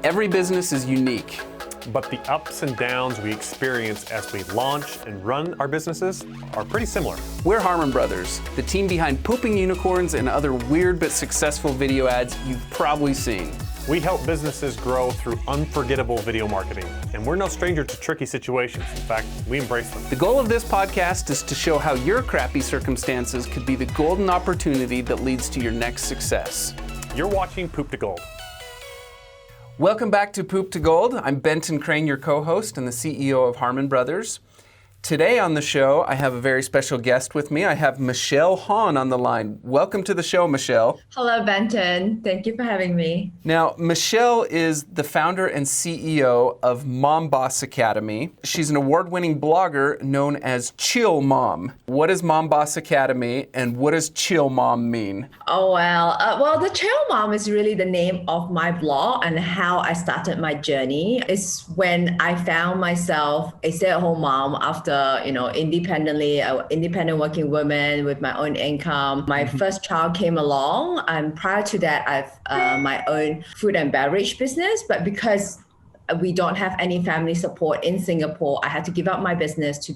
Every business is unique. But the ups and downs we experience as we launch and run our businesses are pretty similar. We're Harmon Brothers, the team behind Pooping Unicorns and other weird but successful video ads you've probably seen. We help businesses grow through unforgettable video marketing, and we're no stranger to tricky situations. In fact, we embrace them. The goal of this podcast is to show how your crappy circumstances could be the golden opportunity that leads to your next success. You're watching Poop to Gold. Welcome back to Poop to Gold. I'm Benton, your co-host and the CEO of Harmon Brothers. Today on the show, I have a very special guest with me. I have Michelle Hon on the line. Welcome to the show, Michelle. Hello, Benton. Thank you for having me. Now, Michelle is the founder and CEO of MomBoss Academy. She's an award-winning blogger known as Chill Mom. What is MomBoss Academy and what does Chill Mom mean? Oh, well, the Chill Mom is really the name of my blog and how I started my journey. It's when I found myself a stay-at-home mom after independent working woman with my own income. My first child came along, and prior to that, I've my own food and beverage business. But because we don't have any family support in Singapore, I had to give up my business to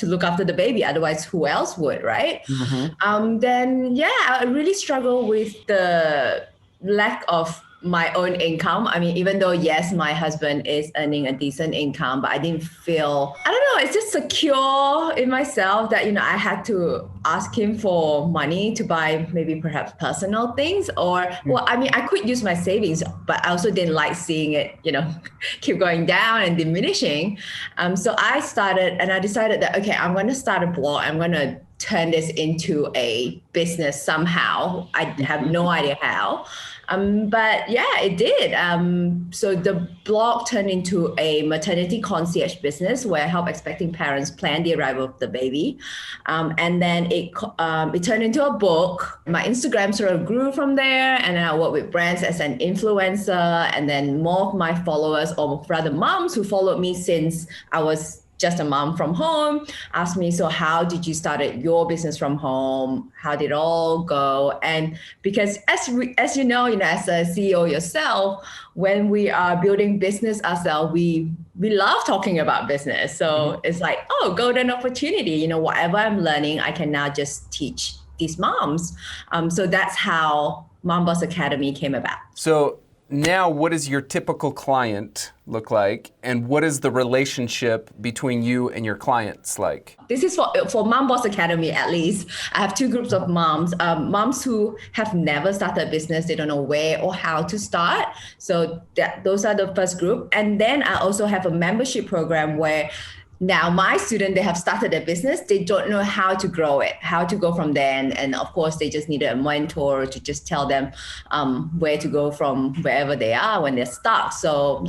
look after the baby. Otherwise, who else would, right? Mm-hmm. I really struggle with the lack of my own income. I mean, even though, yes, my husband is earning a decent income, but I didn't feel, it's just secure in myself that, I had to ask him for money to buy maybe perhaps personal things I could use my savings, but I also didn't like seeing it, keep going down and diminishing. So I decided that, okay, I'm going to start a blog. I'm going to turn this into a business somehow. I have no idea how. But yeah, it did. So the blog turned into a maternity concierge business where I help expecting parents plan the arrival of the baby. And then it turned into a book. My Instagram sort of grew from there. And then I worked with brands as an influencer. And then more of my followers, or rather moms who followed me since I was just a mom from home, asked me, so how did you start your business from home? How did it all go? And because as you know, as a CEO yourself, when we are building business ourselves, we love talking about business. So It's like, golden opportunity. Whatever I'm learning, I can now just teach these moms. So that's how MomBoss Academy came about. So now, what does your typical client look like? And what is the relationship between you and your clients like? This is for MomBoss Academy, at least. I have two groups of moms. Moms who have never started a business. They don't know where or how to start. So those are the first group. And then I also have a membership program where now my students, they have started a business. They don't know how to grow it, how to go from there. And of course, they just need a mentor to just tell them where to go from wherever they are when they're stuck. So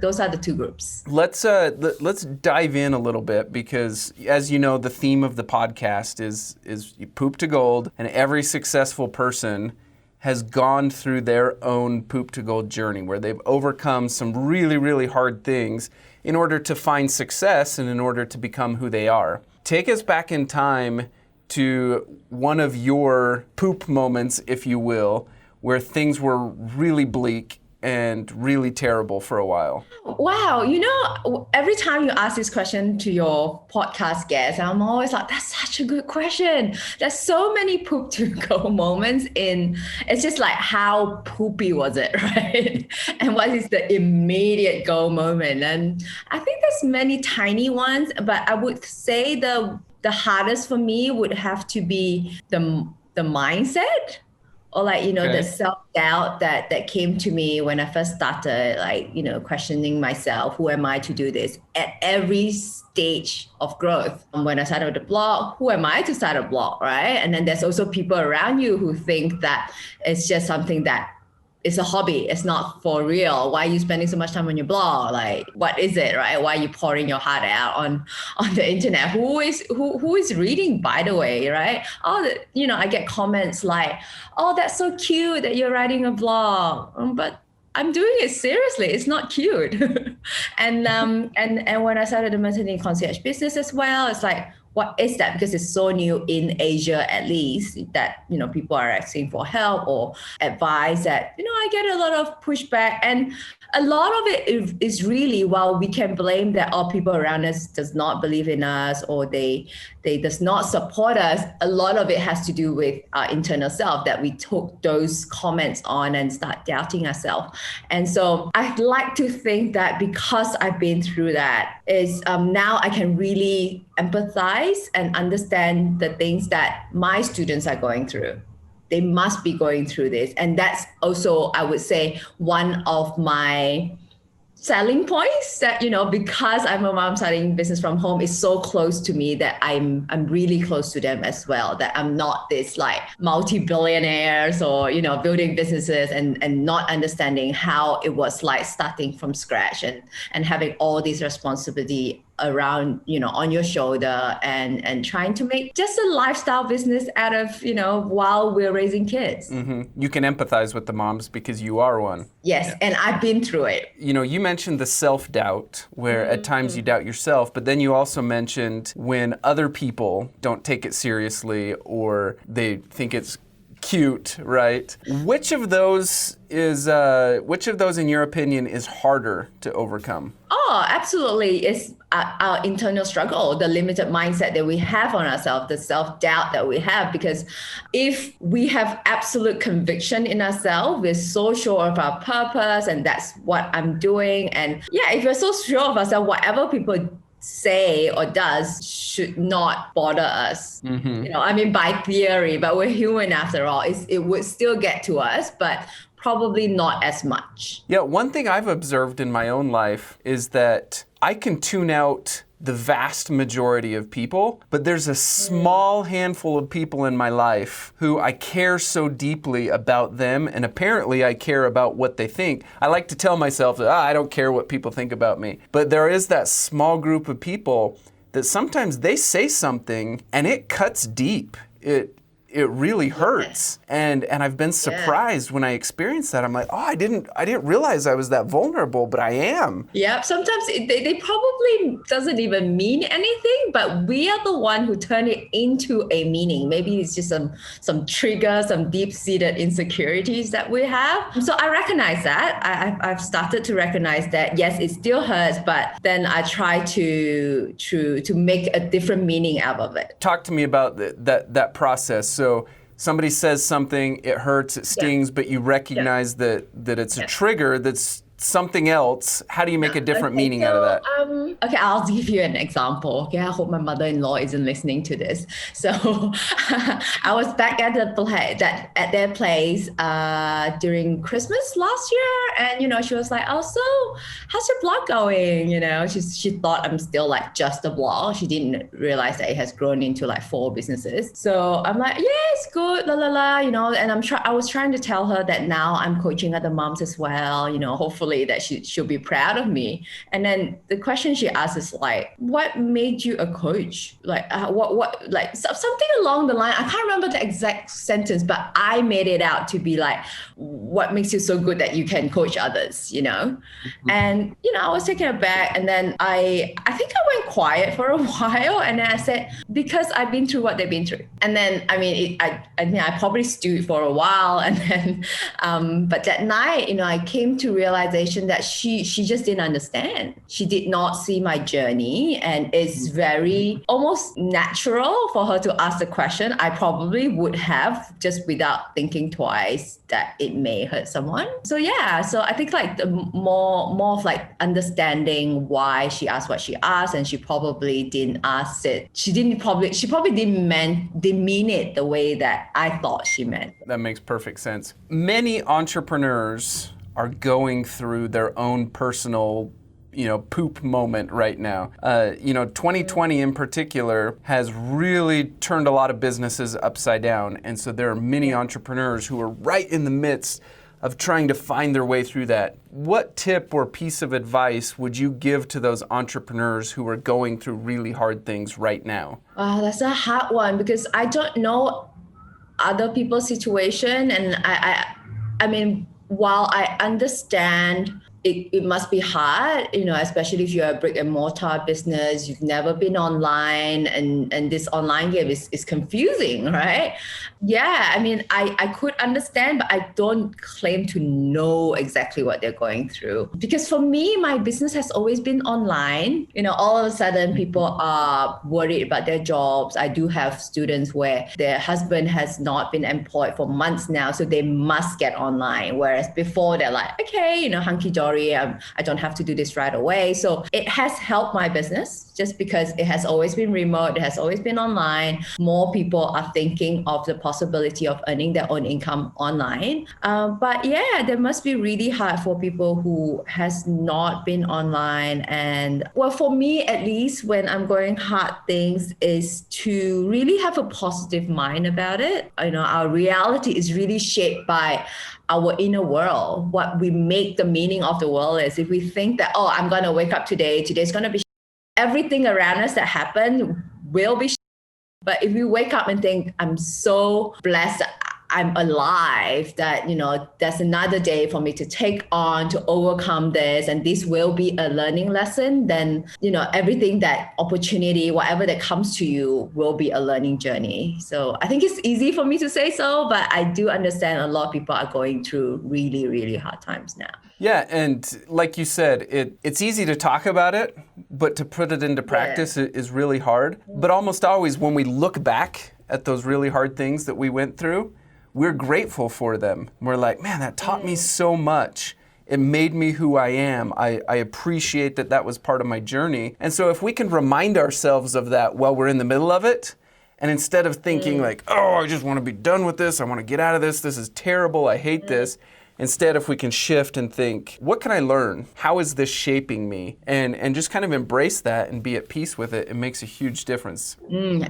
those are the two groups. Let's dive in a little bit because, as you know, the theme of the podcast is you poop to gold, and every successful person has gone through their own poop to gold journey where they've overcome some really, really hard things in order to find success and in order to become who they are. Take us back in time to one of your poop moments, if you will, where things were really bleak and really terrible for a while. Wow. Every time you ask this question to your podcast guests, I'm always like, that's such a good question. There's so many poop to go moments it's just like, how poopy was it, right? And what is the immediate go moment? And I think there's many tiny ones, but I would say the hardest for me would have to be the mindset. Or the self-doubt that came to me when I first started, questioning myself, who am I to do this? At every stage of growth. When I started the blog, who am I to start a blog, right? And then there's also people around you who think that it's just something that it's a hobby. It's not for real. Why are you spending so much time on your blog? Like, what is it, right? Why are you pouring your heart out on the internet? Who is reading, by the way, right? I get comments like, oh, that's so cute that you're writing a blog. But I'm doing it seriously. It's not cute. And when I started the maternity concierge business as well, it's like, what is that? Because it's so new in Asia, at least, that, people are asking for help or advice that, I get a lot of pushback. And a lot of it is really, while we can blame that all people around us does not believe in us or they does not support us, a lot of it has to do with our internal self, that we took those comments on and start doubting ourselves. And so I'd like to think that because I've been through that, is now I can really empathize and understand the things that my students are going through. They must be going through this. And that's also, I would say, one of my selling points that, because I'm a mom starting business from home, is so close to me that I'm really close to them as well, that I'm not this like multi-billionaires or, building businesses and not understanding how it was like starting from scratch and having all this responsibility around, on your shoulder and trying to make just a lifestyle business out of, while we're raising kids. Mm-hmm. You can empathize with the moms because you are one. Yes, and I've been through it. You mentioned the self-doubt, where at times you doubt yourself, but then you also mentioned when other people don't take it seriously or they think it's cute, right? Which of those in your opinion is harder to overcome? Oh, absolutely. It's our internal struggle, the limited mindset that we have on ourselves, the self-doubt that we have. Because if we have absolute conviction in ourselves, we're so sure of our purpose and that's what I'm doing. And if we're so sure of ourselves, whatever people say or does should not bother us. Mm-hmm. By theory, but we're human after all. It would still get to us, but probably not as much. Yeah, one thing I've observed in my own life is that I can tune out the vast majority of people, but there's a small handful of people in my life who I care so deeply about them, and apparently I care about what they think. I like to tell myself that I don't care what people think about me, but there is that small group of people that sometimes they say something and it cuts deep. It really hurts. And I've been surprised when I experience that. I'm like, I didn't realize I was that vulnerable, but I am. Yeah, sometimes they probably doesn't even mean anything, but we are the one who turn it into a meaning. Maybe it's just some trigger, some deep-seated insecurities that we have. So I recognize that. I've started to recognize that, yes, it still hurts, but then I try to make a different meaning out of it. Talk to me about that process. So somebody says something, it hurts, it stings, but you recognize that it's a trigger that's something else. How do you make a different meening out of that? Okay, I'll give you an example. Okay, I hope my mother-in-law isn't listening to this. So I was back at their place during Christmas last year, and she was like, "Oh, so how's your blog going?" She thought I'm still like just a blog. She didn't realize that it has grown into like 4 businesses. So I'm like, "Yeah, it's good, la la la," and I was trying to tell her that now I'm coaching other moms as well. Hopefully that she'll be proud of me. And then the question she asked is like, what made you a coach? Like what like something along the line. I can't remember the exact sentence, but I made it out to be like, what makes you so good that you can coach others, Mm-hmm. And I was taken aback, and then I think I went quiet for a while, and then I said, because I've been through what they've been through. And then I probably stewed for a while, and then but that night I came to realization that she just didn't understand. She did not see my journey, and it's very almost natural for her to ask the question. I probably would have, just without thinking twice, that it may hurt someone. So I think like the more of like understanding why she asked what she asked, and she probably didn't ask it. She probably didn't mean it the way that I thought she meant. That makes perfect sense. Many entrepreneurs are going through their own personal, poop moment right now. 2020 in particular has really turned a lot of businesses upside down. And so there are many entrepreneurs who are right in the midst of trying to find their way through that. What tip or piece of advice would you give to those entrepreneurs who are going through really hard things right now? That's a hard one, because I don't know other people's situation. And I mean, while I understand it must be hard, especially if you're a brick and mortar business, you've never been online, and this online game is confusing, right? Yeah, I mean, I could understand, but I don't claim to know exactly what they're going through. Because for me, my business has always been online. All of a sudden people are worried about their jobs. I do have students where their husband has not been employed for months now, so they must get online. Whereas before they're like, okay, hunky-dory, I don't have to do this right away. So it has helped my business just because it has always been remote, it has always been online. More people are thinking of the possibility of earning their own income online. But yeah, that must be really hard for people who has not been online. And well, for me, at least when I'm going hard things is to really have a positive mind about it. Our reality is really shaped by our inner world, what we make the meaning of the world is. If we think that, oh, I'm going to wake up today's going to be everything around us that happened will be. But if we wake up and think, I'm so blessed, I'm alive, that, there's another day for me to take on, to overcome this, and this will be a learning lesson, then, everything, that opportunity, whatever that comes to you will be a learning journey. So I think it's easy for me to say so, but I do understand a lot of people are going through really, really hard times now. Yeah, and like you said, it's easy to talk about it, but to put it into practice is really hard. But almost always when we look back at those really hard things that we went through, we're grateful for them. We're like, man, that taught me so much. It made me who I am. I appreciate that was part of my journey. And so if we can remind ourselves of that while we're in the middle of it, and instead of thinking like, oh, I just want to be done with this, I want to get out of this, this is terrible, I hate this. Instead, if we can shift and think, what can I learn? How is this shaping me? And just kind of embrace that and be at peace with it, it makes a huge difference.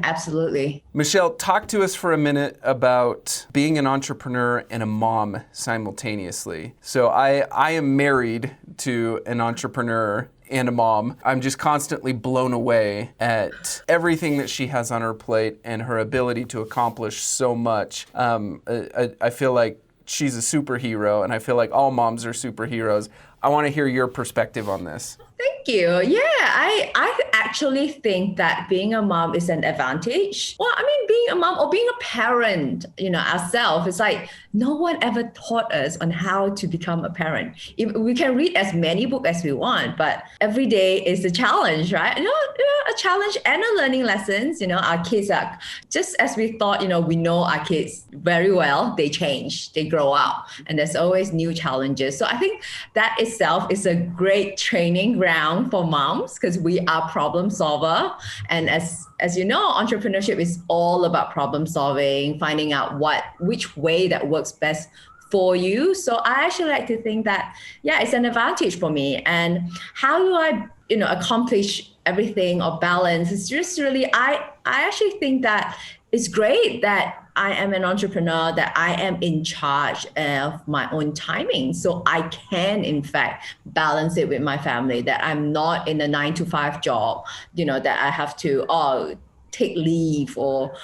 Absolutely. Michelle, talk to us for a minute about being an entrepreneur and a mom simultaneously. So I am married to an entrepreneur and a mom. I'm just constantly blown away at everything that she has on her plate and her ability to accomplish so much. I feel like she's a superhero, and I feel like all moms are superheroes. I want to hear your perspective on this. Thank you. Yeah, I actually think that being a mom is an advantage. Well, I mean, being a mom or being a parent, ourselves, it's like no one ever taught us on how to become a parent. We can read as many books as we want, but every day is a challenge, right? A challenge and a learning lessons. Our kids are just as we thought, we know our kids very well. They change, they grow up, and there's always new challenges. So I think that itself is a great training ground for moms, because we are problem solver. And as you know, entrepreneurship is all about problem solving, finding out which way that works best for you. So I actually like to think that, it's an advantage for me. And how do I, accomplish everything or balance? It's just really, I actually think that it's great that I am an entrepreneur, that I am in charge of my own timing. So I can, in fact, balance it with my family, that I'm not in a 9-to-5 job, that I have to take leave or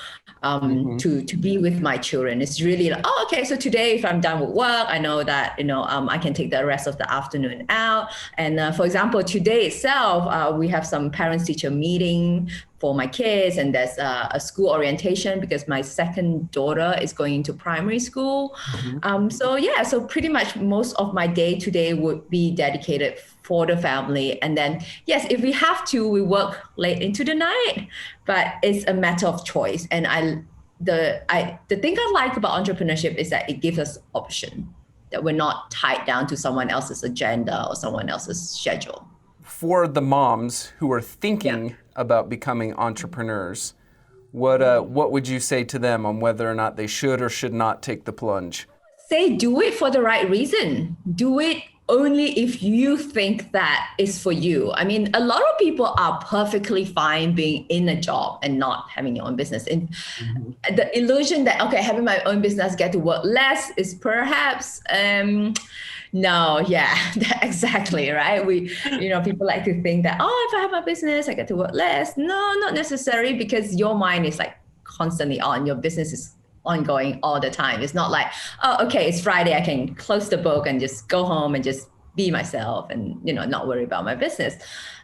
to be with my children. It's really like, okay, so today if I'm done with work, I know that, I can take the rest of the afternoon out. And for example, today itself, we have some parents-teacher meeting for my kids, and there's a school orientation because my second daughter is going into primary school. So pretty much most of my day today would be dedicated for the family. And then, yes, if we have to, we work late into the night, but it's a matter of choice. And the thing I like about entrepreneurship is that it gives us option, that we're not tied down to someone else's agenda or someone else's schedule. For the moms who are thinking about becoming entrepreneurs, what would you say to them on whether or not they should or should not take the plunge? Say do it for the right reason. Do it only if you think that is for you. I mean, a lot of people are perfectly fine being in a job and not having your own business. And the illusion that, okay, having my own business, get to work less is perhaps, exactly, right? People like to think that, if I have my business, I get to work less. No, not necessary, because your mind is like constantly on. Your business is ongoing all the time. It's not like, okay, it's Friday, I can close the book and just go home and just be myself and, not worry about my business.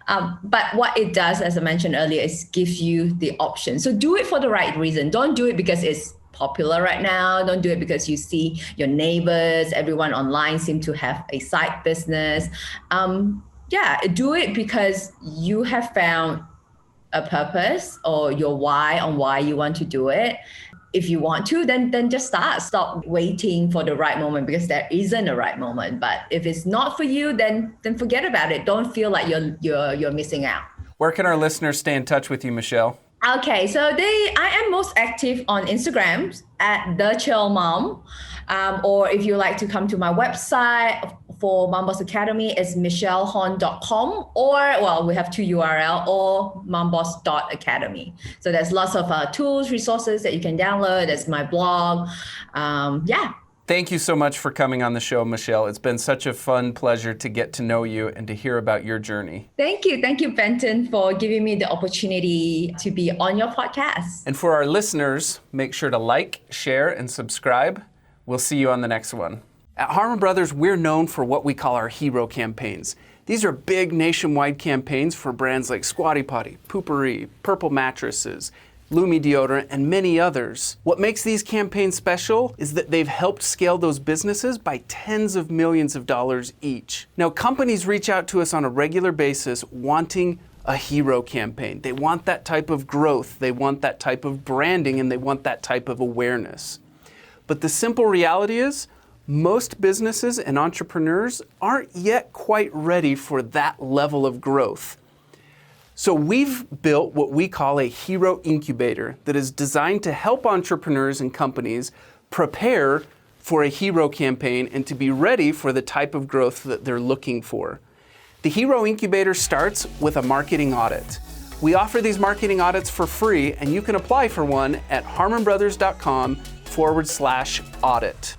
But what it does, as I mentioned earlier, is gives you the option. So do it for the right reason. Don't do it because it's popular right now. Don't do it because you see your neighbors, everyone online seem to have a side business. Do it because you have found a purpose or your why on why you want to do it. If you want to, then just start. Stop waiting for the right moment, because there isn't a right moment. But if it's not for you, then forget about it. Don't feel like you're missing out. Where can our listeners stay in touch with you, Michelle? Okay, so I am most active on Instagram at The Chill Mom. Or if you like to come to my website for MomBoss Academy, it's michellehon.com, or we have two URL, or momboss.academy. So there's lots of tools, resources that you can download. There's my blog. Thank you so much for coming on the show, Michelle. It's been such a fun pleasure to get to know you and to hear about your journey. Thank you. Thank you, Benton, for giving me the opportunity to be on your podcast. And for our listeners, make sure to like, share, and subscribe. We'll see you on the next one. At Harmon Brothers, we're known for what we call our hero campaigns. These are big nationwide campaigns for brands like Squatty Potty, Poopery, Purple Mattresses, Lumi Deodorant, and many others. What makes these campaigns special is that they've helped scale those businesses by tens of millions of dollars each. Now, companies reach out to us on a regular basis wanting a hero campaign. They want that type of growth, they want that type of branding, and they want that type of awareness. But the simple reality is, most businesses and entrepreneurs aren't yet quite ready for that level of growth. So we've built what we call a hero incubator that is designed to help entrepreneurs and companies prepare for a hero campaign and to be ready for the type of growth that they're looking for. The hero incubator starts with a marketing audit. We offer these marketing audits for free, and you can apply for one at harmonbrothers.com/audit.